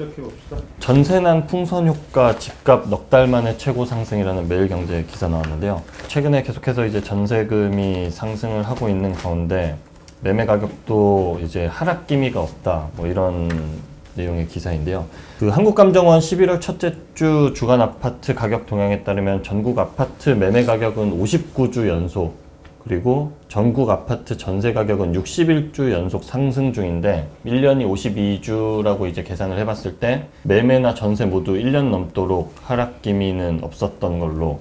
시작해봅시다. 전세난 풍선 효과 집값 넉 달 만에 최고 상승이라는 매일경제 기사 나왔는데요. 최근에 계속해서 이제 전세금이 상승을 하고 있는 가운데 매매 가격도 이제 하락 기미가 없다, 뭐 이런 내용의 기사인데요. 그 한국감정원 11월 첫째 주 주간 아파트 가격 동향에 따르면 전국 아파트 매매 가격은 59주 연속, 그리고 전국 아파트 전세 가격은 61주 연속 상승 중인데 1년이 52주라고 이제 계산을 해봤을 때 매매나 전세 모두 1년 넘도록 하락 기미는 없었던 걸로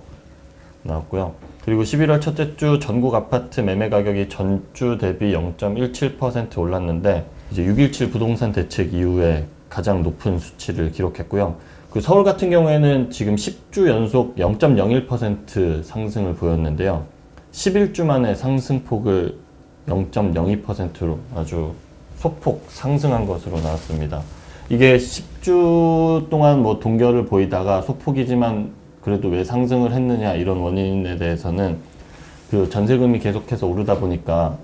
나왔고요. 그리고 11월 첫째 주 전국 아파트 매매 가격이 전주 대비 0.17% 올랐는데 이제 6.17 부동산 대책 이후에 가장 높은 수치를 기록했고요. 그 서울 같은 경우에는 지금 10주 연속 0.01% 상승을 보였는데요. 11주 만에 상승폭을 0.02%로 아주 소폭 상승한 것으로 나왔습니다. 이게 10주 동안 뭐 동결을 보이다가 소폭이지만 그래도 왜 상승을 했느냐, 이런 원인에 대해서는 그 전세금이 계속해서 오르다 보니까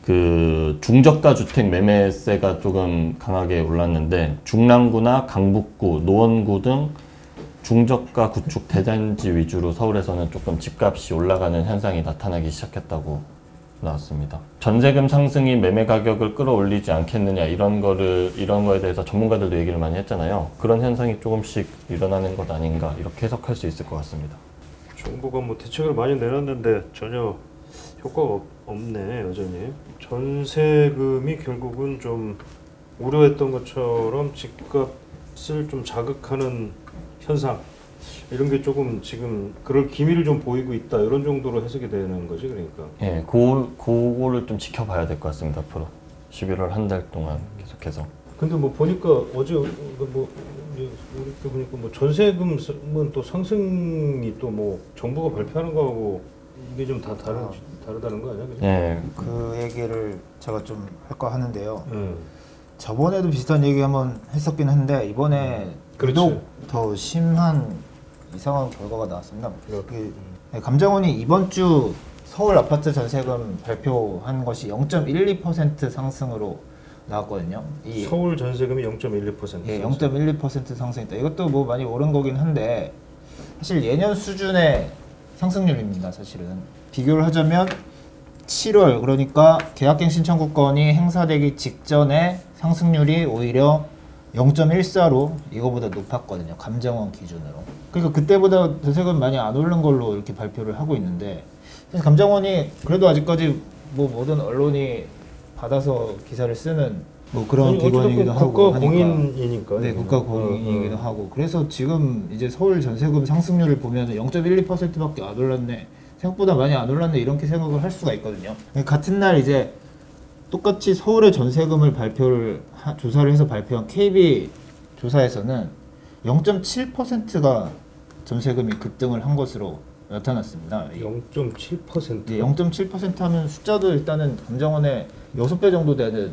그 중저가 주택 매매세가 조금 강하게 올랐는데 중랑구나 강북구, 노원구 등 중저가 구축 대단지 위주로 서울에서는 조금 집값이 올라가는 현상이 나타나기 시작했다고 나왔습니다. 전세금 상승이 매매 가격을 끌어올리지 않겠느냐, 이런 거에 대해서 전문가들도 얘기를 많이 했잖아요. 그런 현상이 조금씩 일어나는 것 아닌가, 이렇게 해석할 수 있을 것 같습니다. 정부가 뭐 대책을 많이 내놨는데 전혀 효과가 없네, 여전히. 전세금이 결국은 좀 우려했던 것처럼 집값을 좀 자극하는 현상, 이런 게 조금 지금 그럴 기미를 좀 보이고 있다, 이런 정도로 해석이 되는 거지, 그러니까. 예, 그거를 좀 지켜봐야 될 것 같습니다. 앞으로 11월 한 달 동안 계속해서. 근데 뭐 보니까 어제 뭐 이렇게 보니까 뭐 전세금은 또 상승이 또 뭐 정부가 발표하는 거하고 이게 좀 다 다르다는 거 아니야? 그죠? 예, 그 얘기를 제가 좀 할까 하는데요. 저번에도 비슷한 얘기 한번 했었긴 한데 이번에 유독 더 심한 이상한 결과가 나왔습니다. 감정원이 이번 주 서울 아파트 전세금 발표한 것이 0.12% 상승으로 나왔거든요. 이 서울 전세금이 0.12%. 예, 0.12% 상승했다. 이것도 뭐 많이 오른 거긴 한데 사실 예년 수준의 상승률입니다. 사실은 비교를 하자면 7월, 그러니까 계약갱 신청구 건이 행사되기 직전에 상승률이 오히려 0.14로 이거보다 높았거든요. 감정원 기준으로. 그러니까 그때보다 전세금 많이 안 오른 걸로 이렇게 발표를 하고 있는데, 감정원이 그래도 아직까지 뭐 모든 언론이 받아서 기사를 쓰는 뭐 그런 기관이기도 하고 국가 공인이니까. 네, 국가 공인이기도 하고. 그래서 지금 이제 서울 전세금 상승률을 보면 0.12%밖에 안 올랐네, 생각보다 많이 안 올랐네, 이렇게 생각을 할 수가 있거든요. 같은 날 이제 똑같이 서울의 전세금을 조사를 해서 발표한 KB 조사에서는 0.7%가 전세금이 급등을 한 것으로 나타났습니다. 0.7%? 네, 0.7% 하면 숫자도 일단은 감정원의 6배 정도 되는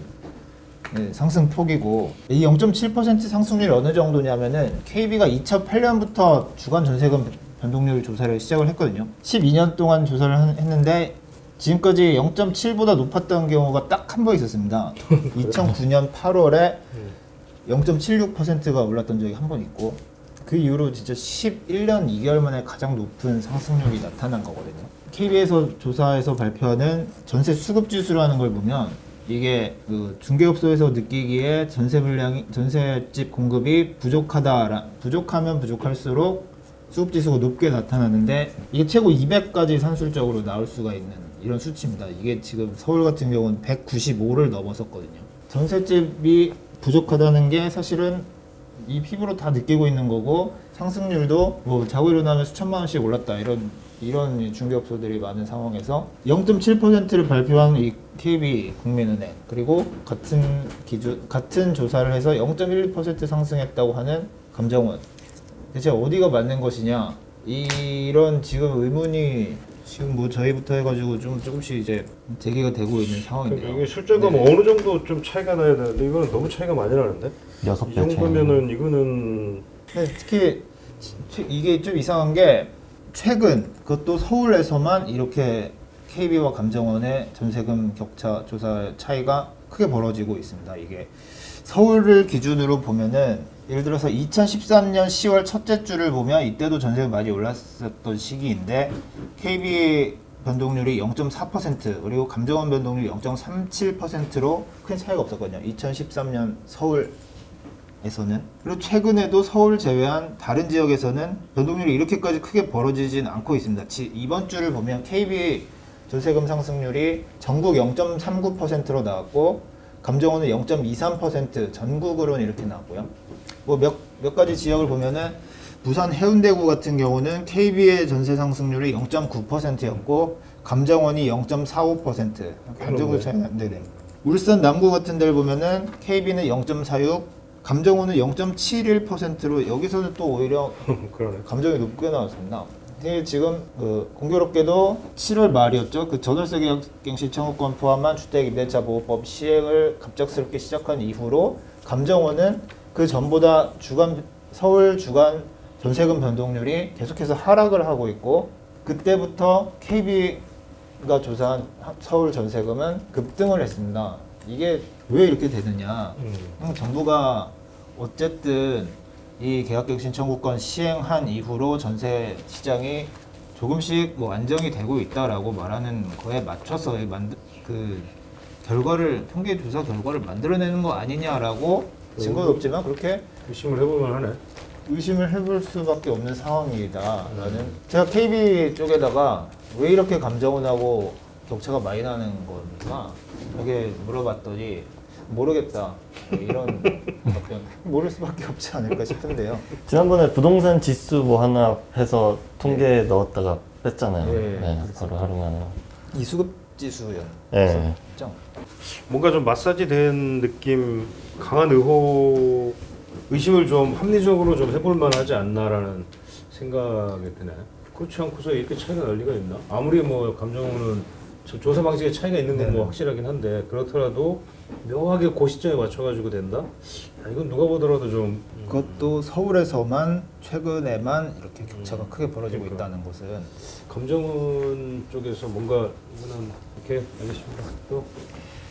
상승폭이고, 이 0.7% 상승률이 어느 정도냐면은 KB가 2008년부터 주간 전세금 변동률 조사를 시작을 했거든요. 12년 동안 조사를 했는데 지금까지 0.7보다 높았던 경우가 딱 한 번 있었습니다. 2009년 8월에 0.76%가 올랐던 적이 한 번 있고, 그 이후로 진짜 11년 2개월 만에 가장 높은 상승률이 나타난 거거든요. KB에서 조사에서 발표하는 전세 수급 지수라는 걸 보면 이게 그 중개업소에서 느끼기에 전세집 공급이 부족하면 부족할수록 수급 지수가 높게 나타나는데, 이게 최고 200까지 산술적으로 나올 수가 있는 이런 수치입니다. 이게 지금 서울 같은 경우는 195를 넘어섰거든요. 전셋집이 부족하다는 게 사실은 이 피부로 다 느끼고 있는 거고, 상승률도 뭐 자고 일어나면 수천만 원씩 올랐다, 이런 중개업소들이 많은 상황에서 0.7%를 발표한 이 KB 국민은행, 그리고 같은 조사를 해서 0.12% 상승했다고 하는 감정원, 대체 어디가 맞는 것이냐, 이런 지금 의문이 지금 뭐 저희부터 해가지고 조금씩 이제 제기가 되고 있는 상황인데요. 이게 숫자가 뭐 어느 정도 좀 차이가 나야 되는데 이거는 너무 차이가 많이 나는데? 6배 이 정도면은 이거는. 네, 특히 이게 좀 이상한 게 최근, 그것도 서울에서만 이렇게 KB와 감정원의 전세금 격차 조사 차이가 크게 벌어지고 있습니다. 이게 서울을 기준으로 보면은 예를 들어서 2013년 10월 첫째 주를 보면 이때도 전세금 많이 올랐었던 시기인데 KB 변동률이 0.4% 그리고 감정원 변동률이 0.37%로 큰 차이가 없었거든요. 2013년 서울에서는. 그리고 최근에도 서울 제외한 다른 지역에서는 변동률이 이렇게까지 크게 벌어지진 않고 있습니다. 이번 주를 보면 KB 전세금 상승률이 전국 0.39%로 나왔고 감정원은 0.23% 전국으로는 이렇게 나왔고요. 뭐 몇 가지 지역을 보면은 부산 해운대구 같은 경우는 KB의 전세 상승률이 0.9%였고 감정원이 0.45%. 감정원 차이가 네네. 울산 남구 같은 데를 보면은 KB는 0.46, 감정원은 0.71%로 여기서는 또 오히려 그러네. 감정이 높게 나왔습니다. 지금 공교롭게도 7월 말이었죠. 그 전월세 계약갱신 청구권 포함한 주택 임대차 보호법 시행을 갑작스럽게 시작한 이후로 감정원은 그 전보다 서울 주간 전세금 변동률이 계속해서 하락을 하고 있고 그때부터 KB가 조사한 서울 전세금은 급등을 했습니다. 이게 왜 이렇게 되느냐? 정부가 어쨌든 이 계약갱신 청구권 시행한 이후로 전세 시장이 조금씩 뭐 안정이 되고 있다라고 말하는 거에 맞춰서 그 결과를 통계 조사 결과를 만들어내는 거 아니냐라고 증거는 없지만 그렇게 의심을 해보면 하네. 의심을 해볼 수밖에 없는 상황이다라는. 제가 KB 쪽에다가 왜 이렇게 감정원하고 격차가 많이 나는 겁니까? 이렇게 물어봤더니 모르겠다. 이런 답변. 모를 수밖에 없지 않을까 싶은데요. 지난번에 부동산 지수 뭐 하나 해서 통계에 넣었다가 뺐잖아요. 네, 네, 바로 하루 만에. 이수급 지수였죠. 네. 뭔가 좀 마사지 된 느낌, 강한 의심을 좀 합리적으로 좀 해볼 만하지 않나라는 생각이 드네. 그렇지 않고서 이렇게 차이가 날 리가 있나? 아무리 뭐 감정원은 조사 방식에 차이가 있는 건 뭐 확실하긴 한데 그렇더라도 묘하게 그 시점에 맞춰가지고 된다? 야, 이건 누가 보더라도 좀 그것도 서울에서만 최근에만 이렇게 격차가 크게 벌어지고 있다는 것은 감정원 쪽에서 뭔가 이거는 이렇게 알겠습니다. 또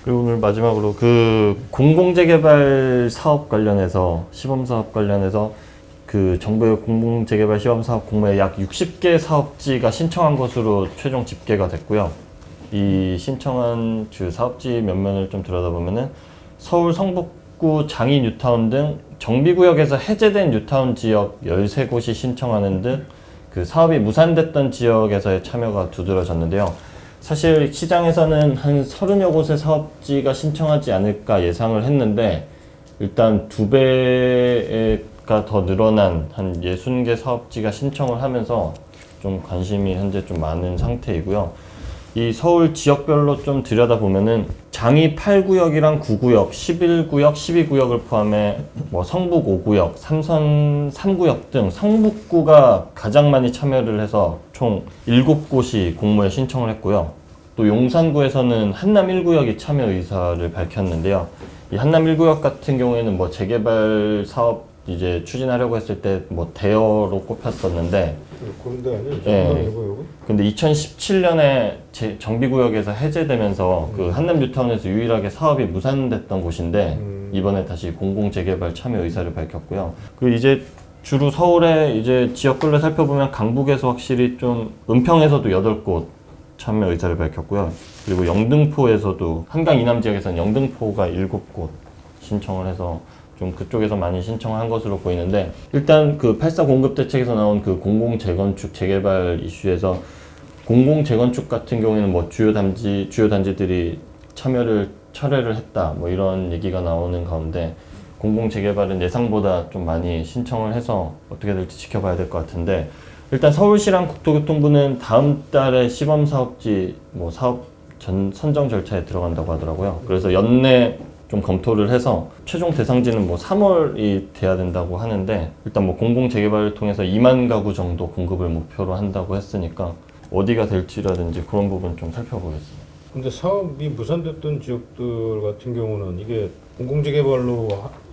그리고 오늘 마지막으로 그 공공재개발 사업 관련해서 시범 사업 관련해서 그 정부의 공공재개발 시범 사업 공모에 약 60개 사업지가 신청한 것으로 최종 집계가 됐고요. 이 신청한 주 사업지 면면을 좀 들여다보면은 서울 성북구 장이 뉴타운 등 정비구역에서 해제된 뉴타운 지역 13곳이 신청하는 듯 그 사업이 무산됐던 지역에서의 참여가 두드러졌는데요. 사실 시장에서는 한 30여 곳의 사업지가 신청하지 않을까 예상을 했는데 일단 2배가 더 늘어난 한 60개 사업지가 신청을 하면서 좀 관심이 현재 좀 많은 상태이고요. 이 서울 지역별로 좀 들여다보면은 장이 8구역이랑 9구역, 11구역, 12구역을 포함해 뭐 성북 5구역, 삼선 3구역 등 성북구가 가장 많이 참여를 해서 총 7곳이 공모에 신청을 했고요. 또 용산구에서는 한남 1구역이 참여 의사를 밝혔는데요. 이 한남 1구역 같은 경우에는 뭐 재개발 사업 이제 추진하려고 했을 때 뭐 대여로 꼽혔었는데 그런데 아니에요? 예. 근데 2017년에 정비구역에서 해제되면서 그 한남 뉴타운에서 유일하게 사업이 무산됐던 곳인데 이번에 다시 공공재개발 참여 의사를 밝혔고요. 그 이제 주로 서울의 이제 지역별로 살펴보면 강북에서 확실히 좀 은평에서도 8곳 참여 의사를 밝혔고요. 그리고 영등포에서도 한강 이남 지역에서는 영등포가 7곳 신청을 해서 좀 그쪽에서 많이 신청한 것으로 보이는데 일단 그 8.4 공급 대책에서 나온 그 공공 재건축 재개발 이슈에서 공공 재건축 같은 경우에는 뭐 주요 단지들이 철회를 했다 뭐 이런 얘기가 나오는 가운데 공공 재개발은 예상보다 좀 많이 신청을 해서 어떻게 될지 지켜봐야 될 것 같은데 일단 서울시랑 국토교통부는 다음 달에 시범 사업지 뭐 사업 선정 절차에 들어간다고 하더라고요. 그래서 연내 좀 검토를 해서 최종 대상지는 뭐 3월이 돼야 된다고 하는데 일단 뭐 공공 재개발을 통해서 2만 가구 정도 공급을 목표로 한다고 했으니까 어디가 될지라든지 그런 부분 좀 살펴보겠습니다. 근데 사업이 무산됐던 지역들 같은 경우는 이게 공공재개발로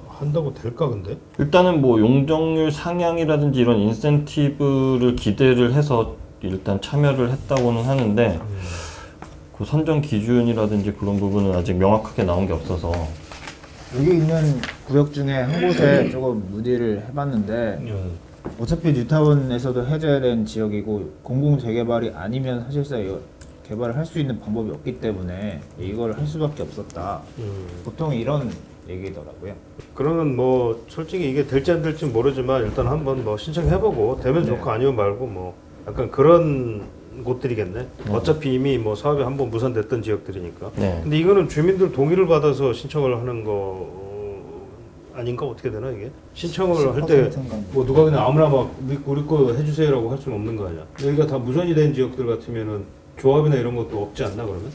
한다고 될까 근데? 일단은 뭐 용적률 상향이라든지 이런 인센티브를 기대를 해서 일단 참여를 했다고는 하는데 그 선정 기준이라든지 그런 부분은 아직 명확하게 나온 게 없어서. 여기 있는 구역 중에 한 곳에 조금 문의를 해봤는데 어차피 뉴타운에서도 해제된 지역이고 공공 재개발이 아니면 사실상 이거 개발을 할 수 있는 방법이 없기 때문에 이걸 할 수밖에 없었다. 보통 이런 얘기더라고요. 그러면 뭐 솔직히 이게 될지 안 될지 모르지만 일단 한번 뭐 신청해보고 되면 네. 좋고 아니면 말고 뭐 약간 그런 곳들이겠네. 어차피 이미 뭐 사업이 한번 무산됐던 지역들이니까. 네. 근데 이거는 주민들 동의를 받아서 신청을 하는 거 아닌가? 어떻게 되나 이게? 신청을 할 때 10%인가? 뭐 누가 그냥 아무나 막 우리 거 해주세요라고 할 수는 없는 거 아니야? 여기가 다 무선이 된 지역들 같으면은 조합이나 이런 것도 없지 않나 그러면?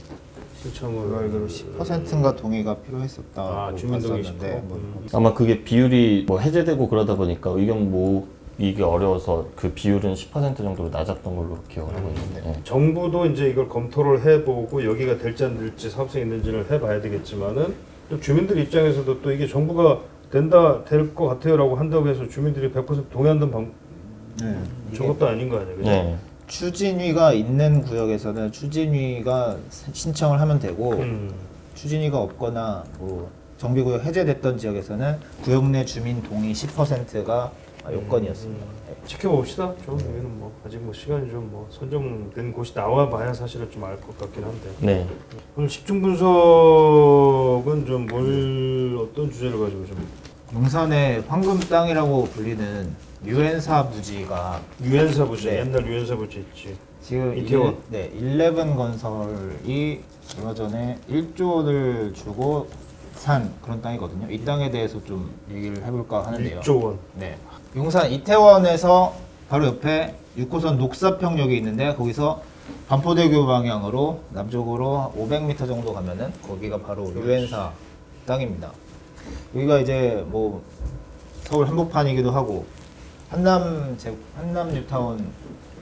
신청을 알기로 10%인가 동의가 필요했었다. 아, 주민 동의 10%? 아마 그게 비율이 뭐 해제되고 그러다 보니까 의견 모이기 어려워서 그 비율은 10% 정도로 낮았던 걸로 기억을 하고 있는데. 네. 정부도 이제 이걸 검토를 해보고 여기가 될지 안 될지 사업성이 있는지를 해봐야 되겠지만은 또 주민들 입장에서도 또 이게 정부가 될 것 같아요라고 한다고 해서 주민들이 100% 동의한다는 네. 저것도 아닌 거 아니에요? 그죠? 네. 추진위가 있는 구역에서는 추진위가 신청을 하면 되고 추진위가 없거나 뭐 정비구역 해제됐던 지역에서는 구역 내 주민 동의 10%가 요건이었습니다. 지켜봅시다. 좀 여기는 뭐 아직 뭐 시간이 좀 뭐 선정된 곳이 나와 봐야 사실은 좀 알 것 같긴 한데. 네. 오늘 집중 분석은 좀 어떤 주제를 가지고 좀 용산의 황금 땅이라고 불리는 유엔사 부지가 유엔사 부지, 네. 옛날 유엔사 부지 있지. 지금 이태원. 네, 11건설이 얼마 전에 1조 원을 주고 산 그런 땅이거든요. 이 땅에 대해서 좀 얘기를 해볼까 하는데요. 1조 원. 네. 용산 이태원에서 바로 옆에 6호선 녹사평역이 있는데 거기서 반포대교 방향으로 남쪽으로 500m 정도 가면은 거기가 바로 유엔사 땅입니다. 여기가 이제 뭐 서울 한복판이기도 하고 한남 뉴타운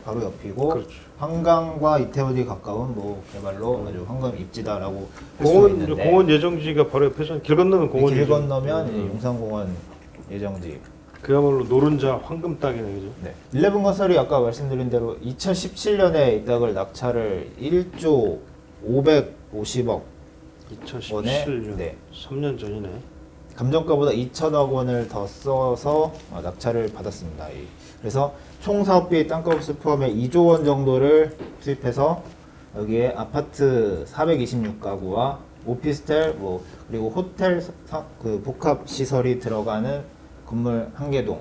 바로 옆이고 그렇죠. 한강과 이태원이 가까운 뭐 개발로 아주 황금 입지다라고 할 수 공원 있는데 공원 예정지가 바로 옆에서 길 건너면 공원 길 예정. 건너면 이제 용산공원 예정지. 그야말로 노른자 황금 땅이네 그죠? 네. 11건설이 아까 말씀드린 대로 2017년에 이 땅을 낙찰을 1조 550억 2017년 네. 3년 전이네. 감정가보다 2천억 원을 더 써서 낙찰을 받았습니다. 그래서 총 사업비 땅값을 포함해 2조 원 정도를 투입해서 여기에 아파트 426가구와 오피스텔 그리고 호텔 그 복합 시설이 들어가는 건물 1개동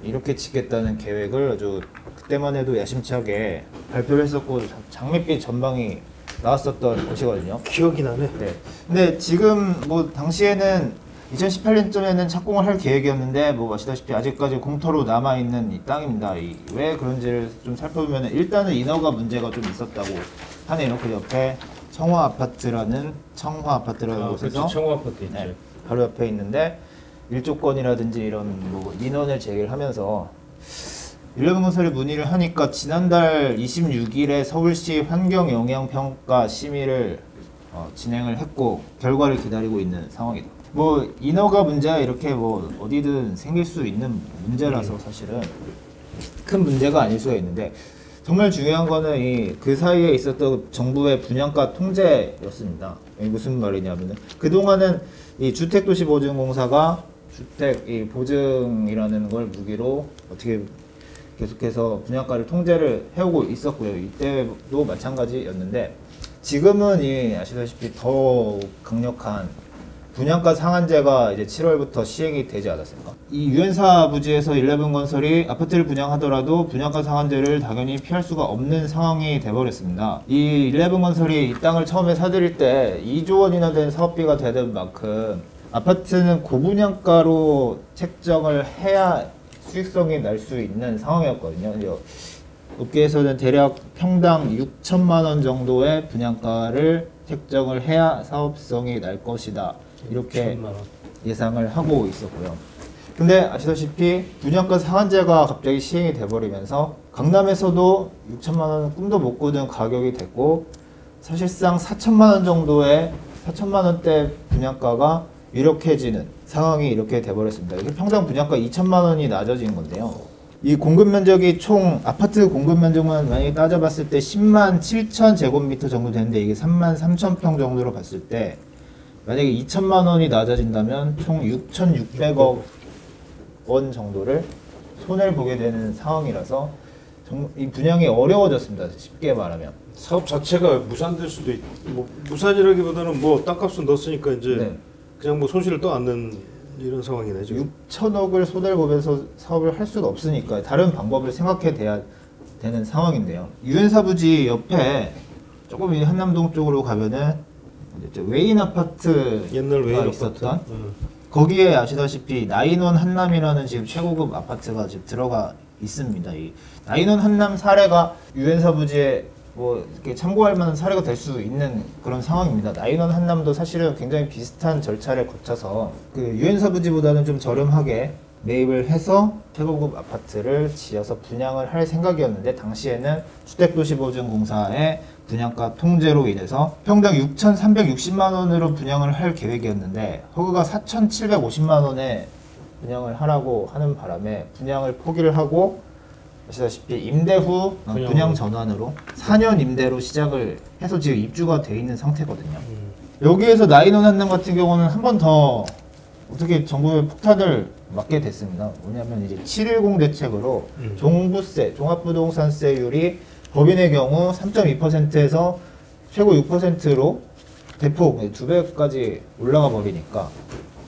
이렇게 짓겠다는 계획을 아주 그때만 해도 야심차게 발표를 했었고 장밋빛 전망이 나왔었던 곳이거든요. 기억이 나네. 네. 근데 지금 뭐 당시에는 2018년쯤에는 착공을 할 계획이었는데 뭐 아시다시피 아직까지 공터로 남아 있는 이 땅입니다. 왜 그런지를 좀 살펴보면 일단은 인허가 문제가 좀 있었다고 하네요. 그 옆에 청화 아파트라는 곳에서 청호 아파트 있지. 네, 바로 옆에 있는데 일조권이라든지 이런 뭐 민원을 제기를 하면서 11건설이 문의를 하니까 지난달 26일에 서울시 환경영향평가 심의를 진행을 했고 결과를 기다리고 있는 상황이다. 뭐 인허가 문제가 이렇게 뭐 어디든 생길 수 있는 문제라서 사실은 큰 문제가 아닐 수가 있는데 정말 중요한 거는 그 사이에 있었던 정부의 분양가 통제였습니다. 이게 무슨 말이냐면은 그동안은 이 주택도시보증공사가 주택 이 보증이라는 걸 무기로 어떻게 계속해서 분양가를 통제를 해오고 있었고요. 이때도 마찬가지였는데 지금은 아시다시피 더 강력한 분양가 상한제가 이제 7월부터 시행이 되지 않았습니까? 이 유엔사 부지에서 11건설이 아파트를 분양하더라도 분양가 상한제를 당연히 피할 수가 없는 상황이 돼버렸습니다. 이 11건설이 이 땅을 처음에 사들일 때 2조 원이나 된 사업비가 되는 만큼 아파트는 고분양가로 책정을 해야 수익성이 날 수 있는 상황이었거든요. 업계에서는 대략 평당 6천만 원 정도의 분양가를 책정을 해야 사업성이 날 것이다. 이렇게 6천만 원. 예상을 하고 있었고요. 근데 아시다시피 분양가 상한제가 갑자기 시행이 돼버리면서 강남에서도 6천만 원 꿈도 못 꾸는 가격이 됐고 사실상 4천만 원 정도의 4천만 원대 분양가가 유력해지는 상황이 이렇게 돼버렸습니다. 이게 평당 분양가 2천만 원이 낮아진 건데요. 이 공급 면적이 총 아파트 공급 면적만 만약에 따져봤을 때 10만 7천 제곱미터 정도 되는데 이게 3만 3천 평 정도로 봤을 때 만약에 2천만 원이 낮아진다면 총 6,600억 원 정도를 손해를 보게 되는 상황이라서 이 분양이 어려워졌습니다. 쉽게 말하면. 사업 자체가 무산될 수도 뭐 무산이라기보다는 뭐 땅값은 넣었으니까 이제 네. 그냥 뭐 손실을 또 안는 이런 상황이네 지금. 6천억을 손해를 보면서 사업을 할 수는 없으니까 다른 방법을 생각해 돼야 되는 상황인데요. 유엔사 부지 옆에 조금 이 한남동 쪽으로 가면은 이제 외인 아파트가 옛날 외인 있었던 아파트. 거기에 아시다시피 나인원 한남이라는 지금 최고급 아파트가 지금 들어가 있습니다. 이 나인원 한남 사례가 유엔사 부지에 뭐 이렇게 참고할 만한 사례가 될 수 있는 그런 상황입니다. 나인원 한남도 사실은 굉장히 비슷한 절차를 거쳐서 그 유엔사 부지보다는 좀 저렴하게 매입을 해서 최고급 아파트를 지어서 분양을 할 생각이었는데 당시에는 주택도시보증공사의 분양가 통제로 인해서 평당 6,360만 원으로 분양을 할 계획이었는데 허그가 4,750만 원에 분양을 하라고 하는 바람에 분양을 포기를 하고 아시다시피 임대 후 분양 전환으로 4년 임대로 시작을 해서 지금 입주가 돼 있는 상태거든요. 여기에서 나인원 한남 같은 경우는 한 번 더 어떻게 정부의 폭탄을 맞게 됐습니다. 뭐냐면 이제 710 대책으로 종부세, 종합부동산세율이 법인의 경우 3.2%에서 최고 6%로 대폭 2배까지 올라가 버리니까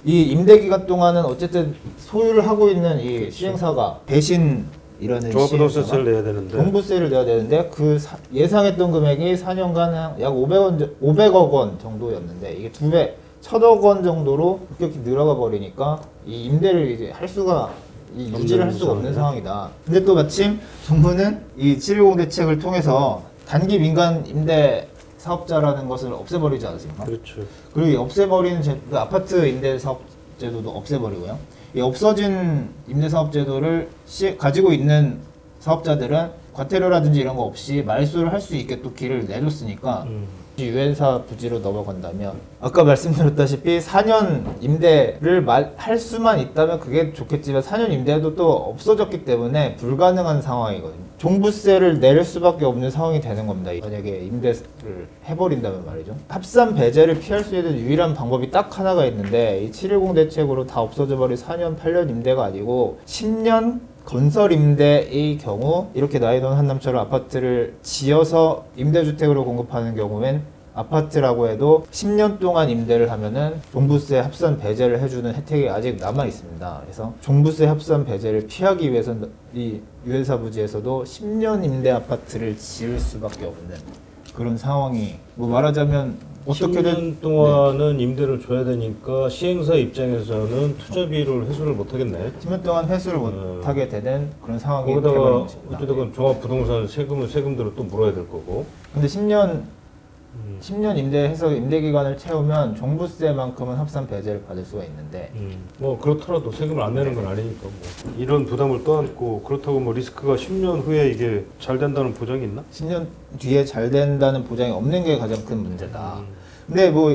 이 임대 기간 동안은 어쨌든 소유를 하고 있는 이 시행사가 대신 이라는 종합부동산세를 내야 되는데 종부세를 내야 되는데 그 예상했던 금액이 4년간 약 500억 원 정도였는데 이게 2배 1,000억 원 정도로 급격히 늘어가 버리니까 이 임대를 이제 할 수가 유지를 할 수가 없는 상황이다. 근데 또 마침 정부는 이 710 대책을 통해서 단기 민간 임대 사업자라는 것을 없애버리지 않습니까? 그렇죠. 그리고 이 없애버리는 그 아파트 임대 사업 제도도 없애버리고요. 이 없어진 임대사업제도를 가지고 있는 사업자들은 과태료라든지 이런 거 없이 말소를 할 수 있게 또 길을 내줬으니까 유엔사 부지로 넘어간다면 아까 말씀드렸다시피 4년 임대를 할 수만 있다면 그게 좋겠지만 4년 임대도 또 없어졌기 때문에 불가능한 상황이거든요. 종부세를 내릴 수밖에 없는 상황이 되는 겁니다. 만약에 임대를 해버린다면 말이죠. 합산 배제를 피할 수 있는 유일한 방법이 딱 하나가 있는데 이 710 대책으로 다 없어져 버린 4년, 8년 임대가 아니고 10년 건설 임대의 경우 이렇게 나인원 한남처럼 아파트를 지어서 임대주택으로 공급하는 경우엔 아파트라고 해도 10년 동안 임대를 하면은 종부세 합산 배제를 해주는 혜택이 아직 남아 있습니다. 그래서 종부세 합산 배제를 피하기 위해서는 이 유엔사 부지에서도 10년 임대 아파트를 지을 수밖에 없는 그런 상황이 뭐 말하자면 어떻게든 10년 동안은 임대를 줘야 되니까 시행사 입장에서는 투자비를 회수를 못 하겠네. 10년 동안 회수를 못 하게 되는 그런 상황이 거기다가 되버린 것입니다. 어쨌든 종합부동산 세금은 세금대로 또 물어야 될 거고. 근데 10년 임대해서 임대 기간을 채우면 종부세만큼은 합산 배제를 받을 수가 있는데 뭐 그렇더라도 세금을 안 내는 건 아니니까 뭐 이런 부담을 떠안고 그렇다고 뭐 리스크가 10년 후에 이게 잘 된다는 보장이 있나? 10년 뒤에 잘 된다는 보장이 없는 게 가장 큰 문제다. 근데 뭐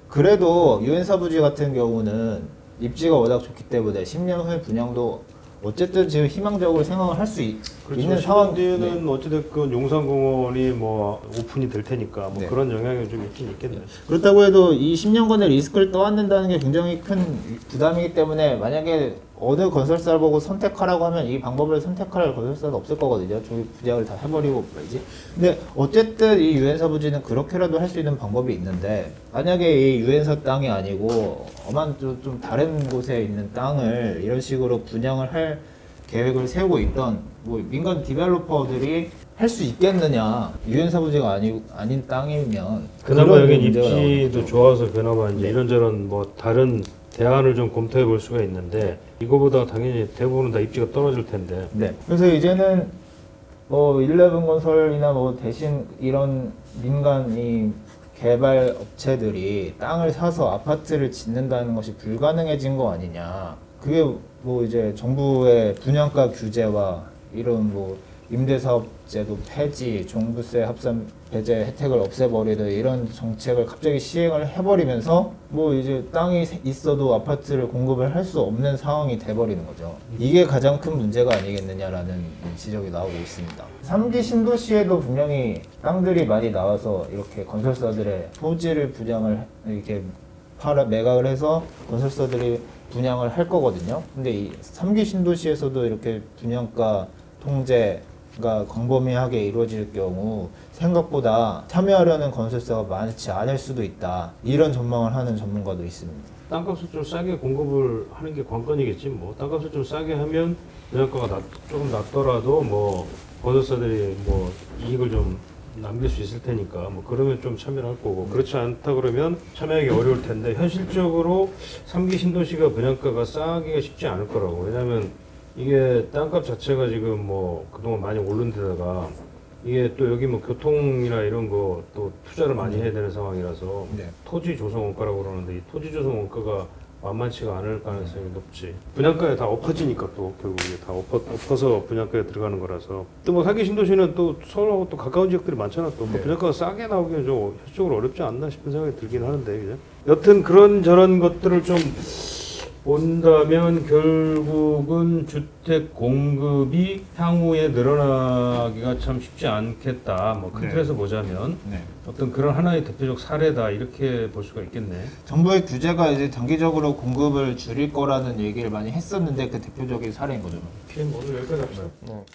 그래도 유엔사 부지 같은 경우는 입지가 워낙 좋기 때문에 10년 후에 분양도 어쨌든 지금 희망적으로 생각을 할 수 그렇죠. 있는 10년 상황 뒤에는 어찌됐건 용산공원이 뭐 오픈이 될 테니까 뭐 네. 그런 영향이 좀 있긴 있겠네. 그렇다고 해도 이 10년간의 리스크를 떠안는다는 게 굉장히 큰 부담이기 때문에 만약에 어느 건설사를 보고 선택하라고 하면 이 방법을 선택할 건설사는 없을 거거든요. 저기 분양을 다 해버리고 말이지. 근데 어쨌든 이 유엔사 부지는 그렇게라도 할 수 있는 방법이 있는데 만약에 이 유엔사 땅이 아니고 어만 좀 다른 곳에 있는 땅을 이런 식으로 분양을 할 계획을 세우고 있던 뭐 민간 디벨로퍼들이 할 수 있겠느냐. 유엔사 부지가 아닌 땅이면 그나마 그런 여긴 문제가 나오는 입지도 거죠. 좋아서 그나마 이제 이런저런 뭐 다른 대안을 좀 검토해 볼 수가 있는데 이거보다 당연히 대부분은 다 입지가 떨어질 텐데. 네. 그래서 이제는 뭐 11건설이나 뭐 대신 이런 민간 이 개발 업체들이 땅을 사서 아파트를 짓는다는 것이 불가능해진 거 아니냐. 그게 뭐 이제 정부의 분양가 규제와 이런 뭐 임대사업제도 폐지, 종부세 합산 배제 혜택을 없애버리는 이런 정책을 갑자기 시행을 해버리면서 뭐 이제 땅이 있어도 아파트를 공급을 할 수 없는 상황이 돼버리는 거죠. 이게 가장 큰 문제가 아니겠느냐라는 지적이 나오고 있습니다. 3기 신도시에도 분명히 땅들이 많이 나와서 이렇게 건설사들의 토지를 분양을 이렇게 매각을 해서 건설사들이 분양을 할 거거든요. 근데 이 3기 신도시에서도 이렇게 분양가 통제가 광범위하게 이루어질 경우 생각보다 참여하려는 건설사가 많지 않을 수도 있다. 이런 전망을 하는 전문가도 있습니다. 땅값을 좀 싸게 공급을 하는 게 관건이겠지 뭐. 땅값을 좀 싸게 하면 분양가가 조금 낮더라도 뭐 건설사들이 뭐 이익을 좀 남길 수 있을 테니까 뭐 그러면 좀 참여를 할 거고, 그렇지 않다 그러면 참여하기 어려울 텐데 현실적으로 3기 신도시가 분양가가 싸기가 쉽지 않을 거라고. 왜냐면 이게 땅값 자체가 지금 뭐 그동안 많이 오른 데다가 이게 또 여기 뭐 교통이나 이런 거 또 투자를 많이 해야 되는 상황이라서 네. 토지 조성 원가라고 그러는데 이 토지 조성 원가가 만만치가 않을 가능성이 높지. 분양가에 다 엎어지니까 또 결국에 다 엎어서 분양가에 들어가는 거라서. 또 뭐 4기 신도시는 또 서울하고 또 가까운 지역들이 많잖아. 또 뭐 네. 분양가가 싸게 나오기는 좀 현실적으로 어렵지 않나 싶은 생각이 들긴 하는데, 그죠? 여튼 그런 저런 것들을 좀 본다면 결국은 주택 공급이 향후에 늘어나기가 참 쉽지 않겠다. 뭐 큰 네. 틀에서 보자면 어떤 그런 하나의 대표적 사례다 이렇게 볼 수가 있겠네. 정부의 규제가 이제 단기적으로 공급을 줄일 거라는 얘기를 많이 했었는데 그 대표적인 사례인 거죠. 오늘 여기까지 합시다. 네.